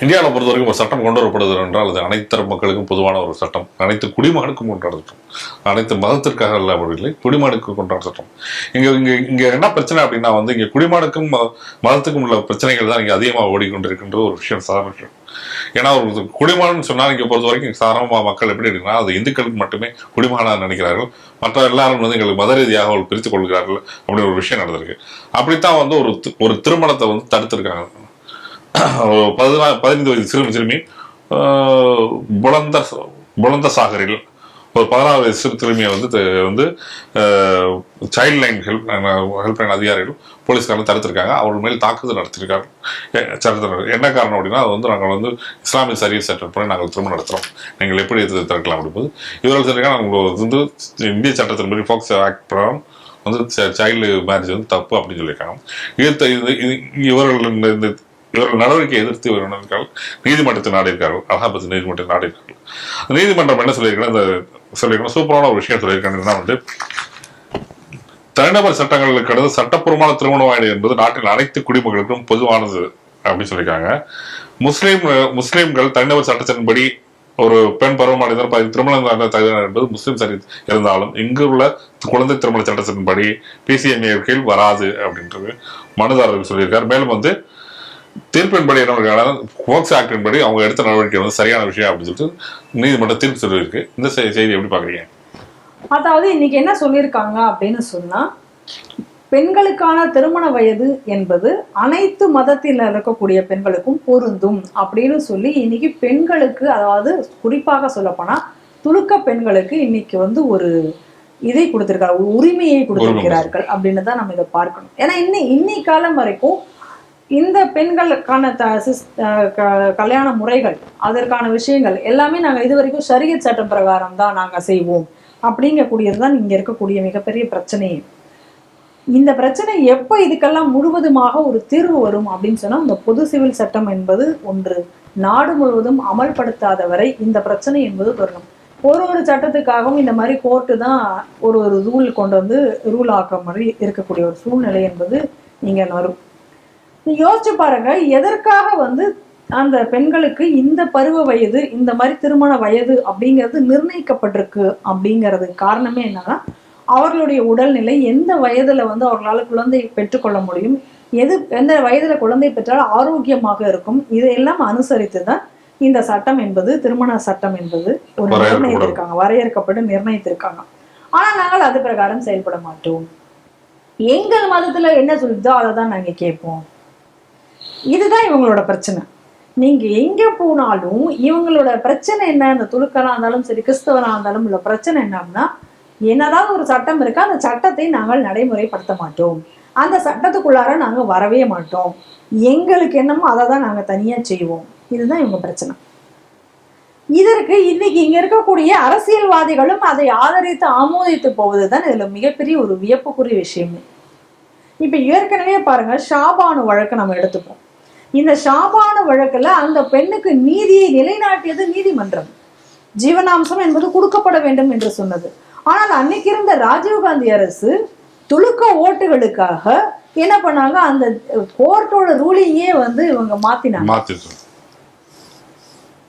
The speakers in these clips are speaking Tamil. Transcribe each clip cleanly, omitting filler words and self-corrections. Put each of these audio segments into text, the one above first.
இந்தியாவில் பொறுத்த வரைக்கும் ஒரு சட்டம் கொண்டு வரப்படுது என்றால் அது அனைத்து மக்களுக்கும் பொதுவான ஒரு சட்டம், அனைத்து குடிமகனுக்கும் கொண்டாட சட்டம், அனைத்து மதத்திற்காக இல்லாமல் குடிமகனுக்கு கொண்டாட சட்டம். இங்க என்ன பிரச்சனை அப்படின்னா இங்க குடிமகனுக்கும் மதத்துக்கும் உள்ள பிரச்சனைகள் தான் இங்க அதிகமாக ஓடிக்கொண்டிருக்கின்ற ஒரு விஷயம், சாதாரண விஷயம். ஏன்னா ஒரு குடிமகன் சொன்னால் இங்க பொறுத்த வரைக்கும் சாதாரண மக்கள் எப்படி இருக்குன்னா அது இந்துக்களுக்கு மட்டுமே குடிமகனாக நினைக்கிறார்கள், மற்ற எல்லாரும் எங்களுக்கு மத ரீதியாக அவர்கள் பிரித்துக் கொள்கிறார்கள் அப்படி ஒரு விஷயம் நடந்திருக்கு. அப்படித்தான் ஒரு திருமணத்தை தடுத்திருக்காங்க. 15 வயது சிறுமி புலந்த சாகரில் ஒரு 16 வயது சிறு சிறுமியை சைல்ட் லைன் ஹெல்ப்லைன் அதிகாரிகள் போலீஸ்காரங்க தடுத்திருக்காங்க. அவர்கள் மேல் தாக்குதல் நடத்திருக்காங்க. என்ன காரணம் அப்படின்னா நாங்கள் இஸ்லாமிய சரியத் சட்டப்படி நாங்கள் திருமணம் நடத்துகிறோம், நீங்கள் எப்படி தடுக்கலாம் அப்படின்போது இவர்கள் சொல்லியிருக்காங்க நாங்கள் இந்திய சட்டத்தின்படி போக்சோ ஆக்ட் பிரகாரம் சைல்டு மேரேஜ் தப்பு அப்படின்னு சொல்லியிருக்காங்க. இவர்கள் நடவடிக்கை எதிர்த்து இவர்கள் நீதிமன்றத்தை நாடியிருக்கார்கள், அலகாபாத் நீதிமன்றத்தை நாடியிருக்கார்கள். நீதிமன்றம் என்ன சொல்லியிருக்காங்க சூப்பரான ஒரு விஷயம் சொல்லியிருக்காங்க. தனிநபர் சட்டங்களுக்கு கடந்து சட்டப்பூர்வமான திருமண வயது என்பது நாட்டின் அனைத்து குடிமக்களுக்கும் பொதுவானது அப்படின்னு சொல்லியிருக்காங்க. முஸ்லிம்கள் தனிநபர் சட்டத்தின்படி ஒரு பெண் பருவமடைந்தால் திருமணம் தகுதியினர் என்பது முஸ்லிம் சரி இருந்தாலும் இங்கு உள்ள குழந்தை திருமண சட்டத்தின்படி PCMA கீழ் வராது அப்படின்றது மனுதாரர்கள் சொல்லியிருக்காரு. மேலும் தீர்ப்பின்படி என்ன போக்சோ ஆக்டின் படி அவங்க எடுத்த நடவடிக்கை சரியான விஷயம் அப்படின்னு சொல்லிட்டு நீதிமன்றம் தீர்ப்பு சொல்லியிருக்கு. இந்த செய்தி எப்படி பாக்குறீங்க? அதாவது இன்னைக்கு என்ன சொல்லியிருக்காங்க அப்படின்னு சொன்னா, பெண்களுக்கான திருமண வயது என்பது அனைத்து மதத்தில் இருக்கக்கூடிய பெண்களுக்கும் பொருந்தும் அப்படின்னு சொல்லி இன்னைக்கு பெண்களுக்கு, அதாவது குறிப்பாக சொல்லப்போனா துலுக்க பெண்களுக்கு இன்னைக்கு ஒரு இதை கொடுத்திருக்காரு, ஒரு உரிமையை கொடுத்திருக்கிறார்கள் அப்படின்னு தான் நம்ம இதை பார்க்கணும். ஏன்னா இன்னைக்கு காலம் வரைக்கும் இந்த பெண்களுக்கான கல்யாண முறைகள், அதற்கான விஷயங்கள் எல்லாமே நாங்கள் இது வரைக்கும் ஷரியத் சட்டம் பிரகாரம் தான் நாங்கள் செய்வோம் அப்படிங்கக்கூடியதுதான் இங்க இருக்கக்கூடிய மிகப்பெரிய பிரச்சனையே. இந்த பிரச்சனை எப்போ இதுக்கெல்லாம் முழுவதுமாக ஒரு தீர்வு வரும் அப்படின்னு சொன்னா, இந்த பொது சிவில் சட்டம் என்பது ஒன்று நாடு முழுவதும் அமல்படுத்தாத வரை இந்த பிரச்சனை என்பது வரணும். ஒரு சட்டத்துக்காகவும் இந்த மாதிரி கோர்ட்டு தான் ஒரு ரூல் கொண்டு ரூல் ஆக்க மாதிரி இருக்கக்கூடிய ஒரு சூழ்நிலை என்பது இங்க வரும். யோசிச்சு பாருங்க, எதற்காக அந்த பெண்களுக்கு இந்த பருவ வயது, இந்த மாதிரி திருமண வயது அப்படிங்கிறது நிர்ணயிக்கப்பட்டிருக்கு அப்படிங்கிறது காரணமே என்னன்னா, அவர்களுடைய உடல்நிலை எந்த வயதுல அவர்களால் குழந்தை பெற்றுக்கொள்ள முடியும், எந்த வயதுல குழந்தை பெற்றால் ஆரோக்கியமாக இருக்கும், இதையெல்லாம் அனுசரித்து தான் இந்த சட்டம் என்பது, திருமண சட்டம் என்பது ஒரு நிர்ணயித்திருக்காங்க, வரையறுக்கப்பட்டு நிர்ணயித்திருக்காங்க. ஆனா நாங்கள் அது பிரகாரம் செயல்பட மாட்டோம். எங்கள் மதத்துல என்ன சொல்லுதோ அதை தான் நாங்க கேட்போம். இதுதான் இவங்களோட பிரச்சனை. நீங்க எங்க போனாலும் இவங்களோட பிரச்சனை என்ன, இந்த துலுக்கனா இருந்தாலும் சரி, கிறிஸ்தவனா இருந்தாலும் உள்ள பிரச்சனை என்னன்னா, என்னதான் ஒரு சட்டம் இருக்கு, அந்த சட்டத்தை நாங்கள் நடைமுறைப்படுத்த மாட்டோம், அந்த சட்டத்துக்குள்ளார நாங்க வரவே மாட்டோம், எங்களுக்கு என்னமோ அதை தான் நாங்க தனியா செய்வோம். இதுதான் இவங்க பிரச்சனை. இதற்கு இன்னைக்கு இங்க இருக்கக்கூடிய அரசியல்வாதிகளும் அதை ஆதரித்து ஆமோதித்து போவதுதான் இதுல மிகப்பெரிய ஒரு வியப்புக்குரிய விஷயமே. இப்ப ஏற்கனவே பாருங்க, ஷாபானு வழக்கு நம்ம எடுத்துப்போம். இந்த ஷாபானு வழக்குல அந்த பெண்ணுக்கு நீதியை நிலைநாட்டியது நீதிமன்றம். ஜீவனாம்சம் என்பது கொடுக்கப்பட வேண்டும் என்று சொன்னது. ஆனால் அன்னைக்கு இருந்த ராஜீவ்காந்தி அரசு துலுக்க ஓட்டுகளுக்காக என்ன பண்ணாங்க, அந்த கோர்ட்டோட ரூலிங்கே இவங்க மாத்தினாங்க,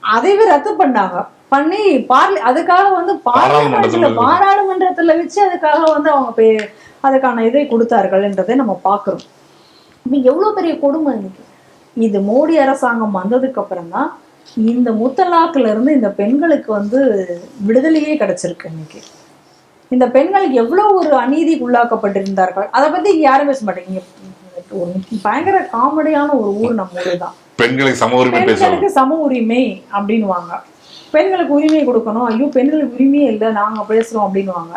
அதைவே ரத்து பண்ணாங்க. பண்ணி அதுக்காக பாராளுமன்றத்துல வச்சு அதுக்காக அவங்க அதுக்கான இதை கொடுத்தார்கள் என்றதை நம்ம பார்க்கிறோம். எவ்வளவு பெரிய கொடுமை இன்னைக்கு. இது மோடி அரசாங்கம் வந்ததுக்கு அப்புறம் தான் இந்த முத்தலாக்குல இருந்து இந்த பெண்களுக்கு விடுதலையே கிடைச்சிருக்கு. இன்னைக்கு இந்த பெண்களுக்கு எவ்வளவு ஒரு அநீதிக்கு உள்ளாக்கப்பட்டிருந்தார்கள், அதை பத்தி இங்க யாரும் பேச மாட்டேங்க. ஒரு பயங்கர காமெடியான ஒரு ஊர் நம்ம ஊரு தான். பெண்களுக்கு சம உரிமை அப்படின்னுவாங்க, பெண்களுக்கு உரிமை கொடுக்கணும், ஐயோ பெண்களுக்கு உரிமையே இல்லை நாங்க பேசுறோம் அப்படின்னுவாங்க.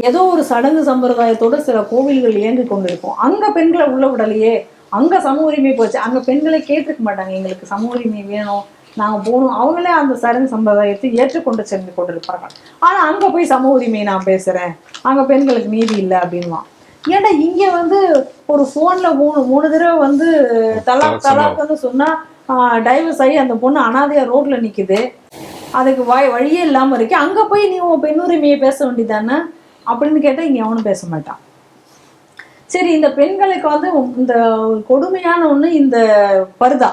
ஏதோ ஒரு சடங்கு சம்பிரதாயத்தோட சில கோவில்கள் இயங்கி கொண்டிருக்கும், அங்க பெண்களை உள்ள விடலையே, அங்க சம உரிமை போச்சு, அங்க பெண்களை கேட்டுக்க மாட்டாங்க, எங்களுக்கு சம உரிமை வேணும் நாங்க போகணும், அவங்களே அந்த சடங்கு சம்பிரதாயத்தை ஏற்றுக்கொண்டு சென்று கொண்டிருப்பாங்க. ஆனா அங்க போய் சம உரிமை நான் பேசுறேன், அங்க பெண்களுக்கு நீதி இல்லை அப்படின்வான். ஏன்னா இங்க ஒரு போன்ல மூணு தடவை தலாக் சொன்னா டைவர்ஸ் ஆகி அந்த பொண்ணு அனாதையா ரோட்ல நிக்குது, அதுக்கு வழியே இல்லாம இருக்கு, அங்க போய் நீ உன் பெண் உரிமையை பேச வேண்டியதானே அப்படின்னு கேட்டா இங்க அவனும் பேச மாட்டான். சரி, இந்த பெண்களுக்கு இந்த கொடுமையான ஒண்ணு இந்த பர்தா,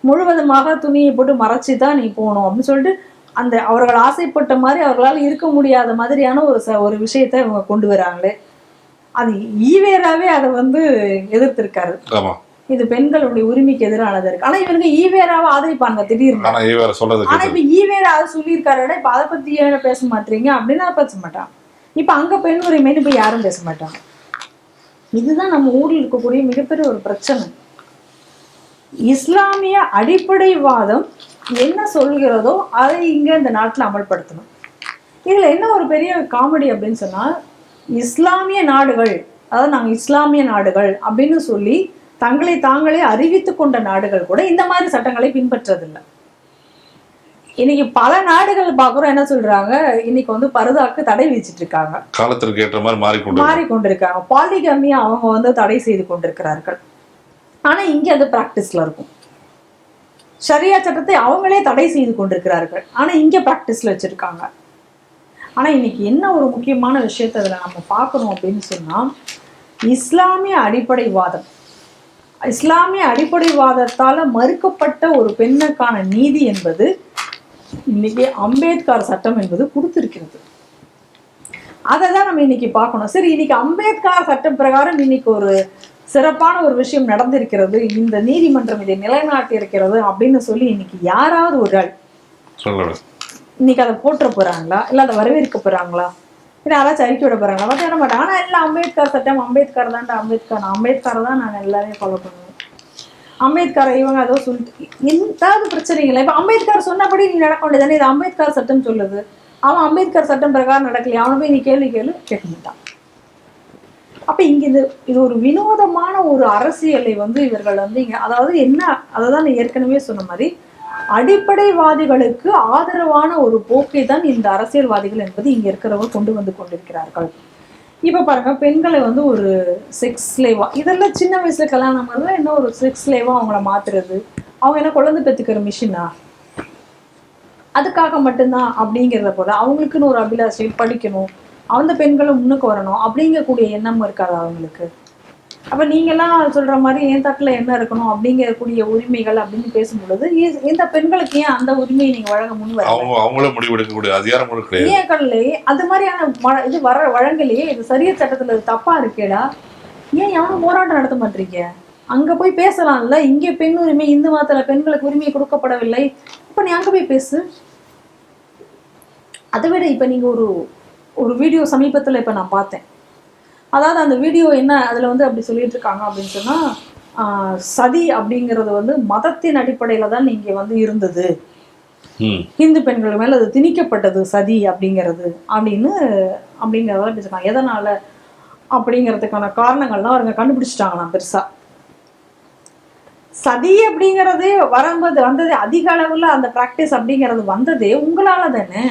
முழுவதுமாக துணியை போட்டு மறைச்சி தான் நீ போகணும் அப்படின்னு சொல்லிட்டு அந்த அவர்கள் ஆசைப்பட்ட மாதிரி அவர்களால் இருக்க முடியாத மாதிரியான ஒரு விஷயத்தை இவங்க கொண்டு வராங்களே. அது ஈவேராவே அதை வந்து எதிர்த்திருக்காரு. இது பெண்களுடைய உரிமைக்கு எதிரானது இருக்கு. ஆனா இவங்க ஈவேராவை ஆதரிப்பாங்க திடீர்னு. ஆனா இப்ப ஈவேரா அதை சொல்லியிருக்காரு, இப்ப அதை பத்தி ஏன் பேச மாட்டீங்க அப்படின்னு பேச மாட்டான். இப்ப அங்க பெண் உரிமைன்னு இப்ப யாரும் பேச மாட்டாங்க. இதுதான் நம்ம ஊரில் இருக்கக்கூடிய மிகப்பெரிய ஒரு பிரச்சனை. இஸ்லாமிய அடிப்படைவாதம் என்ன சொல்கிறதோ அதை இங்க இந்த நாட்டுல அமல்படுத்தணும். இதுல என்ன ஒரு பெரிய காமெடி அப்படின்னு சொன்னா, இஸ்லாமிய நாடுகள், அதாவது நாங்க இஸ்லாமிய நாடுகள் அப்படின்னு சொல்லி தங்களை தாங்களே அறிவித்து கொண்ட நாடுகள் கூட இந்த மாதிரி சட்டங்களை பின்பற்றதில்லை. இன்னைக்கு பல நாடுகள் பாக்குறோம், என்ன சொல்றாங்க, இன்னைக்கு வந்து பர்தாக்கு தடை விதிச்சிட்டு இருக்காங்க, காலத்திற்கு ஏற்ற மாதிரி மாறிக்கொண்டிருக்காங்க. பாலிகமியை அவங்க வந்து தடை செய்து கொண்டிருக்கிறார்கள். ஆனா இங்க அது பிராக்டிஸ்ல இருக்கும். ஷரியா சட்டத்தை அவங்களே தடை செய்து கொண்டிருக்கிறார்கள், ஆனா இங்க பிராக்டிஸ்ல வச்சிருக்காங்க. ஆனா இன்னைக்கு என்ன ஒரு முக்கியமான விஷயத்தை அதுல நம்ம பார்க்கணும் அப்படின்னு சொன்னா, இஸ்லாமிய அடிப்படைவாதத்தால மறுக்கப்பட்ட ஒரு பெண்ணுக்கான நீதி என்பது இன்னைக்கு அம்பேத்கர் சட்டம் என்பது கொடுத்திருக்கிறது. அதை தான் நம்ம இன்னைக்கு பார்க்கணும். சரி, இன்னைக்கு அம்பேத்கர் சட்டம் பிரகாரம் இன்னைக்கு ஒரு சிறப்பான ஒரு விஷயம் நடந்திருக்கிறது, இந்த நீதிமன்றம் இதை நிலைநாட்டி இருக்கிறது அப்படின்னு சொல்லி இன்னைக்கு யாராவது ஒரு ஆள் இன்னைக்கு அதை போற்ற போறாங்களா, இல்ல அதை வரவேற்க போறாங்களா, இல்லை யாராச்சும் அறிக்கை விட போறாங்களா? பார்த்து என்ன மாட்டாங்க. ஆனா இல்லை, அம்பேத்கர் சட்டம், அம்பேத்கர் தான் நாங்க எல்லாரையும் ஃபாலோ பண்ணுவோம், அம்பேத்கரை இவங்க அதோ சொல்லிட்டு எந்தாவது பிரச்சனைகளை. இப்ப அம்பேத்கர் சொன்னபடி நீ நடக்க வேண்டியதானே, இது அம்பேத்கர் சட்டம் சொல்லுது. அவன் அம்பேத்கர் சட்டம் பிரகாரம் நடக்கலையா, அவனை போய் நீ கேட்க மாட்டான். அப்ப இங்க இது ஒரு வினோதமான ஒரு அரசியலை வந்து இவர்கள் வந்து இங்க, அதாவது என்ன, அதைதான் நான் ஏற்கனவே சொன்ன மாதிரி அடிப்படைவாதிகளுக்கு ஆதரவான ஒரு போக்கை தான் இந்த அரசியல்வாதிகள் என்பது இங்க இருக்கிறவங்க கொண்டு வந்து கொண்டிருக்கிறார்கள். இப்ப பாருங்க, பெண்களை வந்து ஒரு செக்ஸ் ஸ்லேவா, இதெல்லாம் சின்ன வயசுல கல்யாணம் பண்ணல, இன்னும் ஒரு செக்ஸ் ஸ்லேவா அவங்கள மாத்துறது, அவங்க என்ன குழந்தை பெற்றுக்கிற மிஷினா, அதுக்காக மட்டும்தான் அப்படிங்கிறத போல அவங்களுக்குன்னு ஒரு அபிலாஷை, படிக்கணும், அந்த பெண்களும் முன்னுக்கு வரணும் அப்படிங்கக்கூடிய எண்ணம் இருக்காது அவங்களுக்கு. அப்ப நீங்கெல்லாம் சொல்ற மாதிரி என் தட்டுல என்ன இருக்கணும் அப்படிங்கக்கூடிய உரிமைகள் அப்படின்னு பேசும்பொழுது இந்த பெண்களுக்கு ஏன் அந்த உரிமையை நீங்க வழங்க முன் அவங்களே முடிவெடுக்கக்கூடிய அதிகாரம் ஏன் அது மாதிரியான இது வழங்கலையே, இது சரியா சட்டத்துல தப்பா இருக்கேடா, ஏன் எவனும் போராட்டம் நடத்த மாட்டீங்க? அங்க போய் பேசலாம்ல, இங்க பெண் உரிமை, இந்து மதத்துல பெண்களுக்கு உரிமை கொடுக்கப்படவில்லை, இப்ப நீ அங்க போய் பேசு. அதை விட இப்ப நீங்க ஒரு வீடியோ சமீபத்துல இப்ப நான் பார்த்தேன். அதாவது அந்த வீடியோ என்ன, அதுல வந்து அப்படி சொல்லிட்டு இருக்காங்க அப்படின்னு சொன்னா, சதி அப்படிங்கிறது வந்து மதத்தின் அடிப்படையில தான் இங்க வந்து இருந்தது, இந்து பெண்கள் மேல அது திணிக்கப்பட்டது சதி அப்படிங்கிறது அப்படிங்கிறதெல்லாம் பேசுறாங்க. எதனால அப்படிங்கிறதுக்கான காரணங்கள்லாம் அவங்க கண்டுபிடிச்சிட்டாங்களாம். பெருசா சதி அப்படிங்கறது வந்தது அதிக அளவுல, அந்த பிராக்டிஸ் அப்படிங்கறது வந்ததே உங்களால தானே.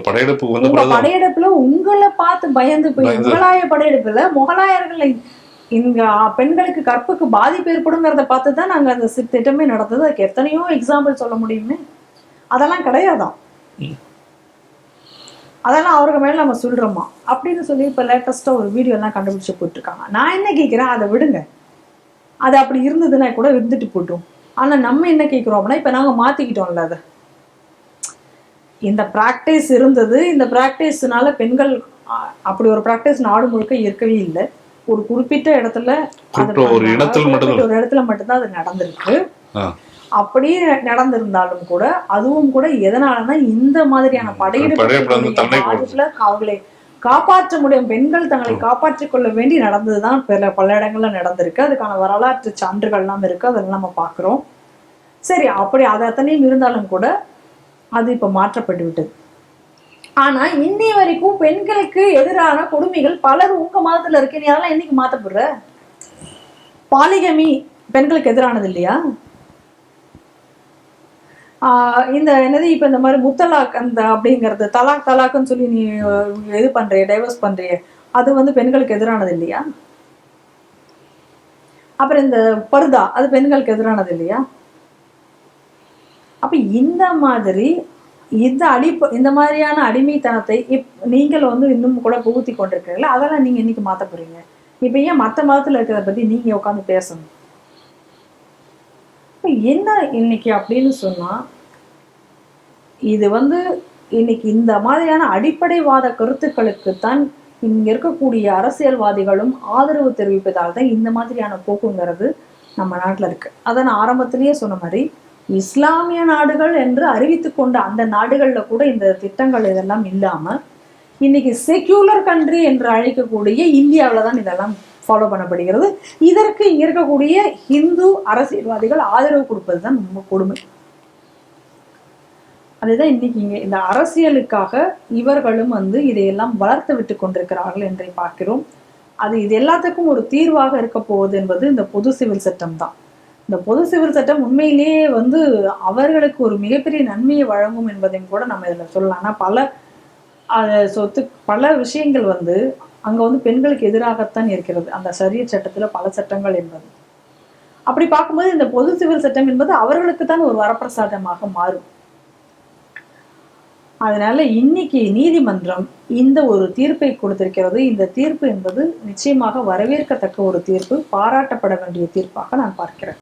படையெடுப்புல உங்களை பார்த்து பயந்து போய், முகலாய படையெடுப்புல முகலாயர்களை இங்க பெண்களுக்கு கற்புக்கு பாதிப்பு ஏற்படுங்கிறத பார்த்துதான் நாங்க அந்த திட்டமே நடந்தது. அதுக்கு எத்தனையோ எக்ஸாம்பிள் சொல்ல முடியுமே. அதெல்லாம் கிடையாதான், அதெல்லாம் அவருக்கு மேல நம்ம சொல்றோமா அப்படின்னு சொல்லி இப்ப லேட்டஸ்டா ஒரு வீடியோ எல்லாம் கண்டுபிடிச்சு போட்டுருக்காங்க. நான் என்ன கேட்கிறேன், அதை விடுங்க, அது அப்படி இருந்ததுன்னா கூட இருந்துட்டு போட்டோம். ஆனா நம்ம என்ன கேட்கிறோம் அப்படின்னா, இப்ப நாங்க மாத்திக்கிட்டோம்ல, அதை இந்த பிராக்டிஸ் இருந்தது, இந்த பிராக்டிஸ்னால பெண்கள், அப்படி ஒரு பிராக்டிஸ் நாடு முழுக்க இருக்கவே இல்லை, ஒரு குறிப்பிட்ட இடத்துல ஒரு இடத்துல மட்டும்தான் அது நடந்திருக்கு. அப்படி நடந்திருந்தாலும் கூட அதுவும் கூட எதனாலன்னா இந்த மாதிரியான படையெடுப்புல அவங்களை காப்பாற்ற முடியும், பெண்கள் தங்களை காப்பாற்றிக் கொள்ள வேண்டி நடந்ததுதான் பல இடங்கள்ல நடந்திருக்கு. அதுக்கான வரலாற்று சான்றுகள்லாம் இருக்கு, அதெல்லாம் நம்ம பாக்குறோம். சரி, அப்படி அது அத்தனையும் இருந்தாலும் கூட அது இப்ப மாற்றப்பட்டு விட்டது. ஆனா இன்னி வரைக்கும் பெண்களுக்கு எதிரான கொடுமைகள் பலர் உங்க மதத்துல இருக்கு, நீ அதெல்லாம் என்னைக்கு மாத்தப்படுற? பாலிகமி பெண்களுக்கு எதிரானது இல்லையா? இந்த என்னது இப்ப இந்த மாதிரி முத்தலாக் அந்த அப்படிங்கிறது, தலாக்குன்னு சொல்லி நீ இது பண்றிய, டைவர்ஸ் பண்றிய, அது வந்து பெண்களுக்கு எதிரானது இல்லையா? அப்புறம் இந்த பர்தா, அது பெண்களுக்கு எதிரானது இல்லையா? அப்ப இந்த மாதிரி இந்த மாதிரியான அடிமைத்தனத்தை நீங்கள் வந்து இன்னும் கூட புகுத்தி கொண்டிருக்கிறீங்களா? அதெல்லாம் நீங்க இன்னைக்கு மாத்த போறீங்க. இப்ப ஏன் மத்த மதத்துல இருக்கிறத பத்தி நீங்க உட்காந்து பேசணும்? இப்ப என்ன இன்னைக்கு அப்படின்னு சொன்னா, இது இன்னைக்கு இந்த மாதிரியான அடிப்படைவாத கருத்துக்களுக்குத்தான் இங்க இருக்கக்கூடிய அரசியல்வாதிகளும் ஆதரவு தெரிவிப்பதால் தான் இந்த மாதிரியான போக்குங்கிறது நம்ம நாட்டுல இருக்கு. அதை நான் ஆரம்பத்திலேயே சொன்ன மாதிரி, இஸ்லாமிய நாடுகள் என்று அறிவித்துக் கொண்ட அந்த நாடுகள்ல கூட இந்த திட்டங்கள் இதெல்லாம் இல்லாம, இன்னைக்கு செக்யூலர் கண்ட்ரி என்று அழைக்கக்கூடிய இந்தியாவில தான் இதெல்லாம் ஃபாலோ பண்ணப்படுகிறது. இதற்கு இங்க இருக்கக்கூடிய ஹிந்து அரசியல்வாதிகள் ஆதரவு கொடுப்பது தான் ரொம்ப கொடுமை. அதுதான் இன்னைக்கு இங்க இந்த அரசியலுக்காக இவர்களும் இதையெல்லாம் வளர்த்து விட்டு கொண்டிருக்கிறார்கள் என்றை பார்க்கிறோம். இது எல்லாத்துக்கும் ஒரு தீர்வாக இருக்க போவது என்பது இந்த பொது சிவில் சட்டம் தான். இந்த பொது சிவில் சட்டம் உண்மையிலேயே அவர்களுக்கு ஒரு மிகப்பெரிய நன்மையை வழங்கும் என்பதையும் கூட நம்ம இதுல சொல்லலாம். ஆனா பல விஷயங்கள் அங்க பெண்களுக்கு எதிராகத்தான் இருக்கிறது. அந்த ஷரியத் சட்டத்துல பல சட்டங்கள் என்பது. அப்படி பார்க்கும்போது இந்த பொது சிவில் சட்டம் என்பது அவர்களுக்கு தான் ஒரு வரப்பிரசாதமாக மாறும். அதனால இன்னைக்கு நீதிமன்றம் இந்த ஒரு தீர்ப்பை கொடுத்திருக்கிறது. இந்த தீர்ப்பு என்பது நிச்சயமாக வரவேற்கத்தக்க ஒரு தீர்ப்பு, பாராட்டப்பட வேண்டிய தீர்ப்பாக நான் பார்க்கிறேன்.